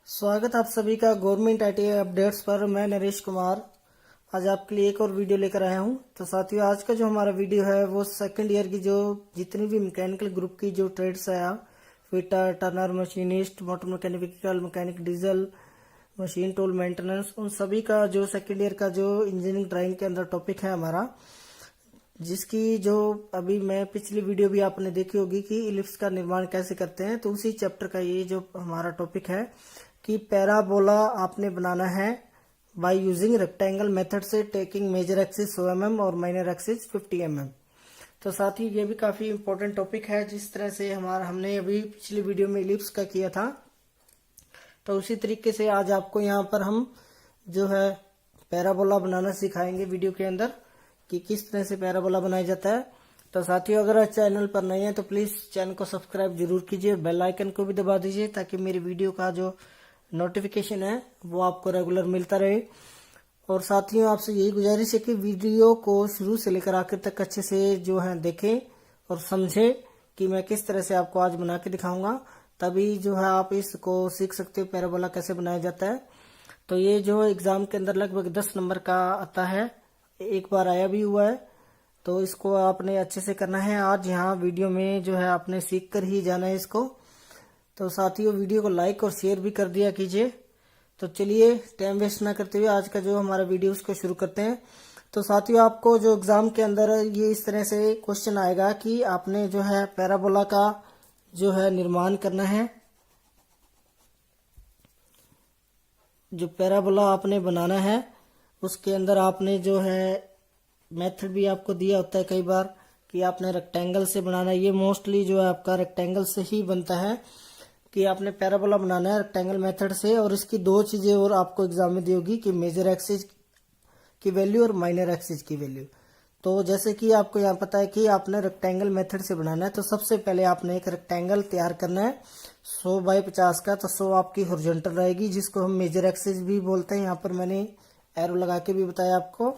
स्वागत आप सभी का गवर्नमेंट आईटीआई अपडेट्स पर। मैं नरेश कुमार आज आपके लिए एक और वीडियो लेकर आया हूं। तो साथियों, आज का जो हमारा वीडियो है वो सेकंड ईयर की जो जितनी भी मैकेनिकल ग्रुप की जो ट्रेड्स है, fitter, Turner, machinist, motor mechanical, mechanic, diesel, machine tool maintenance, उन सभी का जो सेकंड ईयर का जो इंजीनियरिंग ड्राइंग के अंदर टॉपिक है हमारा, जिसकी जो अभी मैं पिछली वीडियो भी आपने देखी होगी कि इलिप्स का निर्माण कैसे करते हैं, तो उसी चैप्टर का ये जो हमारा टॉपिक है कि पैराबोला आपने बनाना है बाय यूजिंग रेक्टेंगल मेथड से टेकिंग मेजर एक्सिस 100 mm और माइनर एक्सिस 50 mm। तो साथ ही ये भी काफी इंपॉर्टेंट टॉपिक है। जिस तरह से हमने अभी पिछली वीडियो में इलिप्स का किया था, तो उसी तरीके से आज आपको यहाँ पर हम जो है पैराबोला बनाना सिखाएंगे वीडियो के अंदर कि किस तरह से पैराबोला बनाया जाता है। तो साथियों, अगर आज चैनल पर नए हैं तो प्लीज चैनल को सब्सक्राइब जरूर कीजिए, बेल आइकन को भी दबा दीजिए ताकि मेरी वीडियो का जो नोटिफिकेशन है वो आपको रेगुलर मिलता रहे। और साथियों, आपसे यही गुजारिश है कि वीडियो को शुरू से लेकर आखिर तक अच्छे से जो है देखें और समझें कि मैं किस तरह से आपको आज बना के दिखाऊंगा, तभी जो है आप इसको सीख सकते हो पैराबोला कैसे बनाया जाता है। तो ये जो एग्जाम के अंदर लगभग 10 नंबर का आता है, एक बार आया भी हुआ है, तो इसको आपने अच्छे से करना है। आज यहाँ वीडियो में जो है आपने सीख कर ही जाना है इसको। तो साथियों, वीडियो को लाइक और शेयर भी कर दिया कीजिए। तो चलिए टाइम वेस्ट ना करते हुए आज का जो हमारा वीडियो उसको शुरू करते हैं। तो साथियों, आपको जो एग्जाम के अंदर ये इस तरह से क्वेश्चन आएगा कि आपने जो है पैराबोला का जो है निर्माण करना है। जो पैराबोला आपने बनाना है उसके अंदर आपने जो है मेथड भी आपको दिया होता है कई बार कि आपने रेक्टेंगल से बनाना है। ये मोस्टली जो है आपका रेक्टेंगल से ही बनता है कि आपने पैराबोला बनाना है रेक्टेंगल मेथड से। और इसकी दो चीजें और आपको एग्जाम में दी होगी कि मेजर एक्सिस की वैल्यू और माइनर एक्सिस की वैल्यू। तो जैसे कि आपको यहाँ पता है कि आपने रेक्टेंगल मेथड से बनाना है, तो सबसे पहले आपने एक रेक्टेंगल तैयार करना है 100 बाई 50 का। तो 100 आपकी हॉरिजॉन्टल रहेगी, जिसको हम मेजर एक्सिस भी बोलते हैं। यहाँ पर मैंने एरो लगा के भी बताया आपको।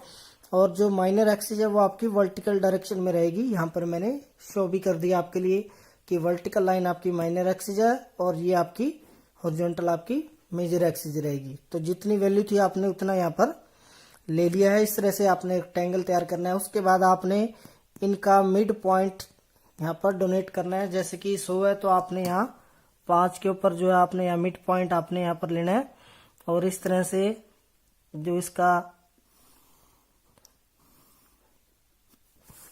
और जो माइनर एक्सिस है वो आपकी वर्टिकल डायरेक्शन में रहेगी। यहाँ पर मैंने शो भी कर दिया आपके लिए कि वर्टिकल लाइन आपकी माइनर एक्सिस है और ये आपकी हॉरिजॉन्टल आपकी मेजर एक्सिस रहेगी। तो जितनी वैल्यू थी आपने उतना यहाँ पर ले लिया है। इस तरह से आपने रेक्टेंगल तैयार करना है। उसके बाद आपने इनका मिड पॉइंट यहाँ पर डोनेट करना है। जैसे कि 100 है तो आपने यहाँ 5 के ऊपर जो है आपने यहाँ मिड पॉइंट आपने यहाँ पर लेना है। और इस तरह से जो इसका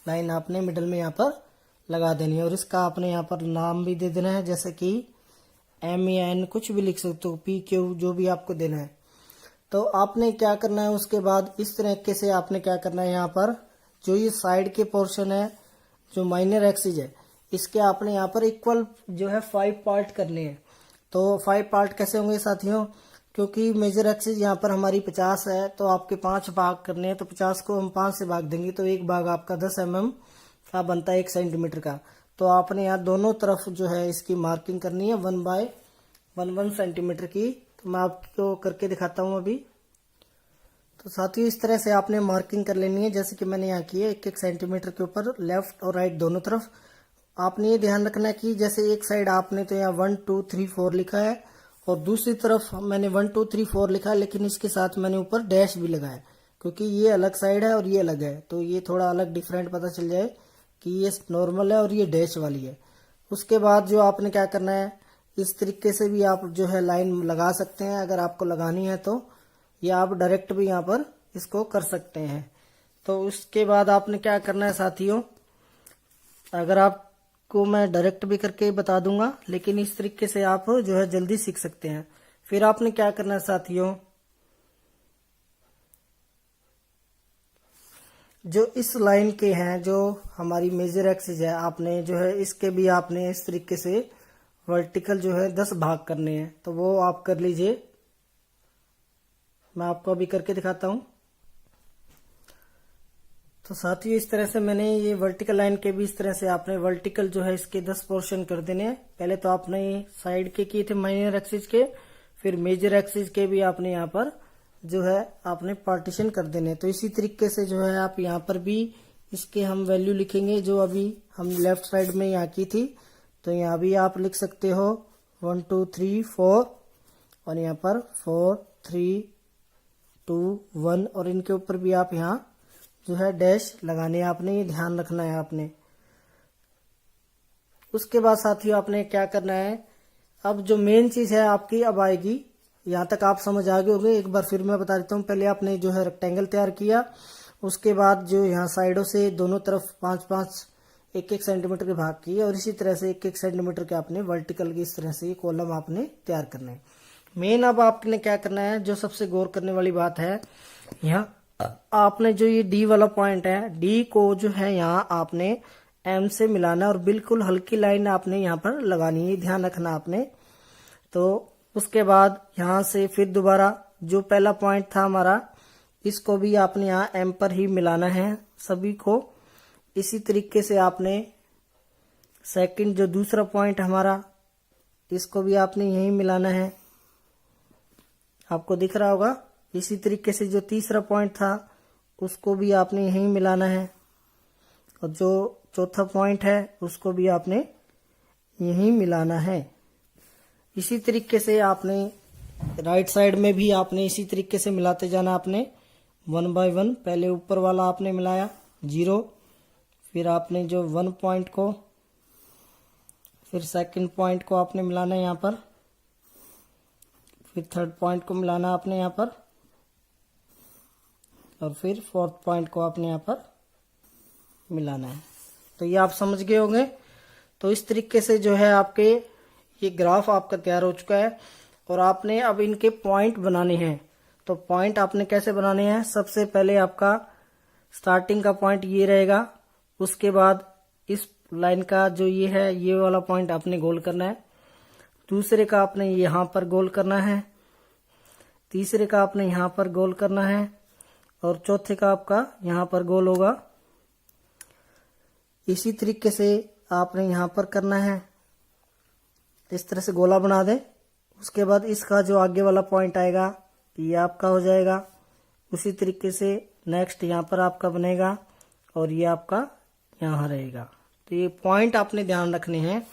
लाइन आपने मिडल में यहाँ पर लगा देनी है। और इसका आपने यहाँ पर नाम भी दे देना है, जैसे कि M या N कुछ भी लिख सकते हो, PQ जो भी आपको देना है। तो आपने क्या करना है, उसके बाद इस तरीके से आपने क्या करना है, यहाँ पर जो ये साइड के पोर्शन है जो माइनर एक्सिस है, इसके आपने यहाँ पर इक्वल जो है 5 पार्ट करने हैं। तो 5 पार्ट कैसे होंगे साथियों, क्योंकि मेजर एक्सिस यहाँ पर हमारी 50 है तो आपके 5 भाग करने हैं। तो 50 को हम 5 से भाग देंगे तो एक भाग आपका 10 mm का बनता है 1 सेंटीमीटर का। तो आपने यहाँ दोनों तरफ जो है इसकी मार्किंग करनी है 1 बाय 1 सेंटीमीटर की। तो मैं आपको करके दिखाता हूँ अभी। तो साथियों, इस तरह से आपने मार्किंग कर लेनी है जैसे कि मैंने यहाँ की है 1-1 सेंटीमीटर के ऊपर, लेफ्ट और राइट दोनों तरफ। आपने ये ध्यान रखना है कि जैसे एक साइड आपने तो यहाँ 1 2 3 4 लिखा है और दूसरी तरफ मैंने 1 2 3 4 लिखा है, लेकिन इसके साथ मैंने ऊपर डैश भी लगाया क्योंकि ये अलग साइड है और ये अलग है। तो ये थोड़ा अलग डिफरेंट पता चल जाए कि ये नॉर्मल है और ये डैश वाली है। उसके बाद जो आपने क्या करना है, इस तरीके से भी आप जो है लाइन लगा सकते हैं अगर आपको लगानी है तो, या आप डायरेक्ट भी यहाँ पर इसको कर सकते हैं। तो उसके बाद आपने क्या करना है साथियों, अगर आपको मैं डायरेक्ट भी करके बता दूंगा, लेकिन इस तरीके से आप जो है जल्दी सीख सकते हैं। फिर आपने क्या करना है साथियों, जो इस लाइन के हैं जो हमारी मेजर एक्सिस है, आपने जो है इसके भी आपने इस तरीके से वर्टिकल जो है 10 भाग करने हैं। तो वो आप कर लीजिए, मैं आपको अभी करके दिखाता हूं। तो साथियों, इस तरह से मैंने ये वर्टिकल लाइन के भी इस तरह से आपने वर्टिकल जो है इसके 10 पोर्शन कर देने हैं। पहले तो आपने साइड के किए थे माइनर एक्सिस के, फिर मेजर एक्सिस के भी आपने यहाँ पर जो है आपने पार्टीशन कर देने। तो इसी तरीके से जो है आप यहाँ पर भी इसके हम वैल्यू लिखेंगे जो अभी हम लेफ्ट साइड में यहाँ की थी। तो यहाँ भी आप लिख सकते हो 1 2 3 4 और यहाँ पर 4 3 2 1 और इनके ऊपर भी आप यहाँ जो है डैश लगाने हैं आपने, ये ध्यान रखना है आपने। उसके बाद साथियों आपने क्या करना है, अब जो मेन चीज है आपकी अब आएगी। यहाँ तक आप समझ आ गए होंगे, एक बार फिर मैं बता देता हूँ। पहले आपने जो है रेक्टेंगल तैयार किया, उसके बाद जो यहाँ साइडों से दोनों तरफ 5-5 1-1 सेंटीमीटर के भाग किए और इसी तरह से 1-1 सेंटीमीटर के आपने वर्टिकल की इस तरह से कॉलम आपने तैयार करना है। मेन अब आपने क्या करना है, जो सबसे गौर करने वाली बात है, यहाँ आपने जो ये डी वाला पॉइंट है, डी को जो है यहाँ आपने एम से मिलाना और बिल्कुल हल्की लाइन आपने यहाँ पर लगानी है, ध्यान रखना आपने। तो उसके बाद यहाँ से फिर दोबारा जो पहला पॉइंट था हमारा, इसको भी आपने यहाँ एम पर ही मिलाना है सभी को। इसी तरीके से आपने सेकंड जो दूसरा पॉइंट हमारा, इसको भी आपने यही मिलाना है, आपको दिख रहा होगा। इसी तरीके से जो तीसरा पॉइंट था उसको भी आपने यही मिलाना है और जो चौथा पॉइंट है उसको भी आपने यही मिलाना है। इसी तरीके से आपने राइट साइड में भी आपने इसी तरीके से मिलाते जाना आपने 1 बाय 1। पहले ऊपर वाला आपने मिलाया 0, फिर आपने जो 1 पॉइंट को, फिर सेकंड पॉइंट को आपने मिलाना है यहाँ पर, फिर थर्ड पॉइंट को मिलाना आपने यहाँ पर और फिर फोर्थ पॉइंट को आपने यहाँ पर मिलाना है। तो ये आप समझ गए होंगे। तो इस तरीके से जो है आपके ये ग्राफ आपका तैयार हो चुका है और आपने अब इनके पॉइंट बनाने हैं। तो पॉइंट आपने कैसे बनाने हैं, सबसे पहले आपका स्टार्टिंग का पॉइंट ये रहेगा, उसके बाद इस लाइन का जो ये है ये वाला पॉइंट आपने गोल करना है, दूसरे का आपने यहाँ पर गोल करना है, तीसरे का आपने यहाँ पर गोल करना है और चौथे का आपका यहाँ पर गोल होगा। इसी तरीके से आपने यहाँ पर करना है, इस तरह से गोला बना दे। उसके बाद इसका जो आगे वाला पॉइंट आएगा ये आपका हो जाएगा। उसी तरीके से नेक्स्ट यहाँ पर आपका बनेगा और ये आपका यहाँ रहेगा। तो ये पॉइंट आपने ध्यान रखने हैं।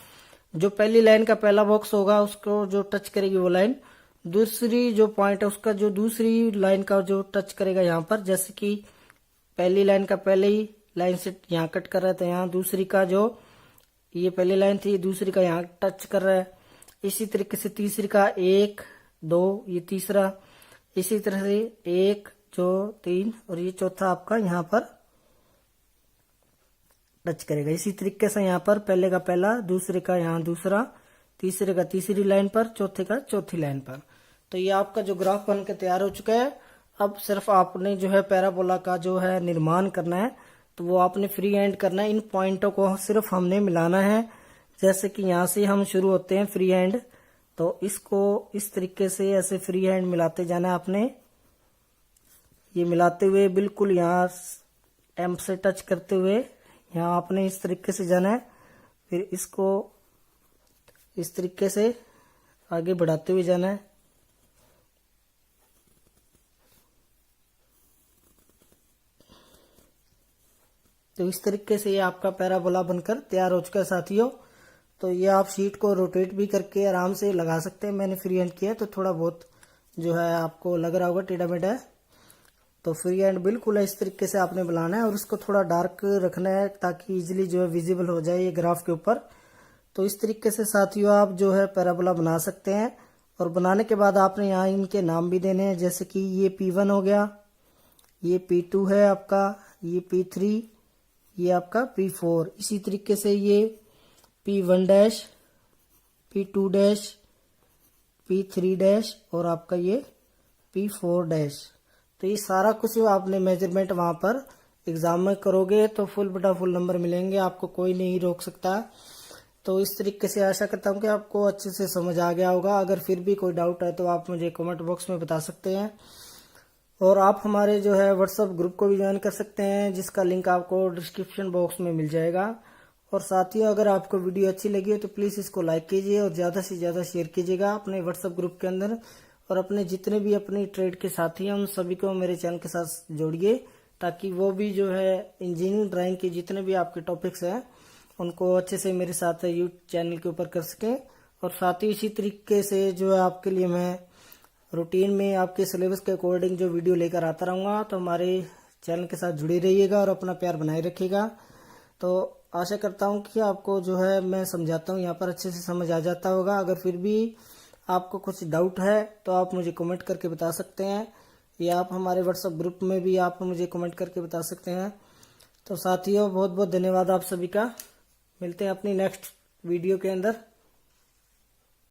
जो पहली लाइन का पहला बॉक्स होगा उसको जो टच करेगी वो लाइन, दूसरी जो पॉइंट है उसका जो दूसरी लाइन का जो टच करेगा यहाँ पर, जैसे कि पहली लाइन का पहले ही लाइन से यहाँ कट कर रहा है तो यहाँ दूसरी का जो ये पहली लाइन थी दूसरी का यहाँ टच कर रहा है। इसी तरीके से तीसरी का 1 2 ये तीसरा, इसी तरह से 1 2 3 और ये चौथा आपका यहाँ पर टच करेगा। इसी तरीके से यहाँ पर पहले का पहला, दूसरे का यहाँ दूसरा, तीसरे का तीसरी लाइन पर, चौथे का चौथी लाइन पर। तो ये आपका जो ग्राफ बन के तैयार हो चुका है। अब सिर्फ आपने जो है पैराबोला का जो है निर्माण करना है, तो वो आपने फ्री हैंड करना है। इन पॉइंटों को सिर्फ हमने मिलाना है। जैसे कि यहाँ से हम शुरू होते हैं फ्री हैंड, तो इसको इस तरीके से ऐसे फ्री हैंड मिलाते जाना है आपने। ये मिलाते हुए बिल्कुल यहाँ एम से टच करते हुए यहाँ आपने इस तरीके से जाना है। फिर इसको इस तरीके से आगे बढ़ाते हुए जाना है। तो इस तरीके से ये आपका पैराबोला बनकर तैयार हो चुका है साथियों। तो ये आप शीट को रोटेट भी करके आराम से लगा सकते हैं। मैंने फ्री हैंड किया तो थोड़ा बहुत जो है आपको लग रहा होगा टेढ़ा मेढ़ा है, तो फ्री हैंड बिल्कुल इस तरीके से आपने बनाना है और उसको थोड़ा डार्क रखना है ताकि इजीली जो है विजिबल हो जाए ये ग्राफ के ऊपर। तो इस तरीके से साथियों आप जो है पैराबोला बना सकते हैं। और बनाने के बाद आपने यहाँ इनके नाम भी देने हैं, जैसे कि ये P1 हो गया, ये P2 है आपका, ये P3, ये आपका P4। इसी तरीके से ये P1 dash, P2 dash, P3 dash और आपका ये P4 डैश। तो ये सारा कुछ आपने मेजरमेंट वहां पर एग्जाम में करोगे तो फुल बटा फुल नंबर मिलेंगे, आपको कोई नहीं रोक सकता। तो इस तरीके से आशा करता हूँ कि आपको अच्छे से समझ आ गया होगा। अगर फिर भी कोई डाउट है तो आप मुझे कमेंट बॉक्स में बता सकते हैं। और आप हमारे जो है व्हाट्सएप ग्रुप को भी ज्वाइन कर सकते हैं, जिसका लिंक आपको डिस्क्रिप्शन बॉक्स में मिल जाएगा। और साथियों अगर आपको वीडियो अच्छी लगी हो तो प्लीज़ इसको लाइक कीजिए और ज़्यादा से ज़्यादा शेयर कीजिएगा अपने व्हाट्सएप ग्रुप के अंदर। और अपने जितने भी अपनी ट्रेड के साथी हैं उन सभी को मेरे चैनल के साथ जोड़िए, ताकि वो भी जो है इंजीनियरिंग ड्राइंग के जितने भी आपके टॉपिक्स हैं उनको अच्छे से मेरे साथ यूट्यूब चैनल के ऊपर कर सकें। और साथ ही इसी तरीके से जो है आपके लिए मैं रूटीन में आपके सिलेबस के अकॉर्डिंग जो वीडियो लेकर आता रहूँगा। तो हमारे चैनल के साथ जुड़े रहिएगा और अपना प्यार बनाए रखिएगा। तो आशा करता हूँ कि आपको जो है मैं समझाता हूँ यहाँ पर अच्छे से समझ आ जाता होगा। अगर फिर भी आपको कुछ डाउट है तो आप मुझे कमेंट करके बता सकते हैं, या आप हमारे व्हाट्सएप ग्रुप में भी आप मुझे कमेंट करके बता सकते हैं। तो साथियों बहुत बहुत धन्यवाद आप सभी का। मिलते हैं अपनी नेक्स्ट वीडियो के अंदर।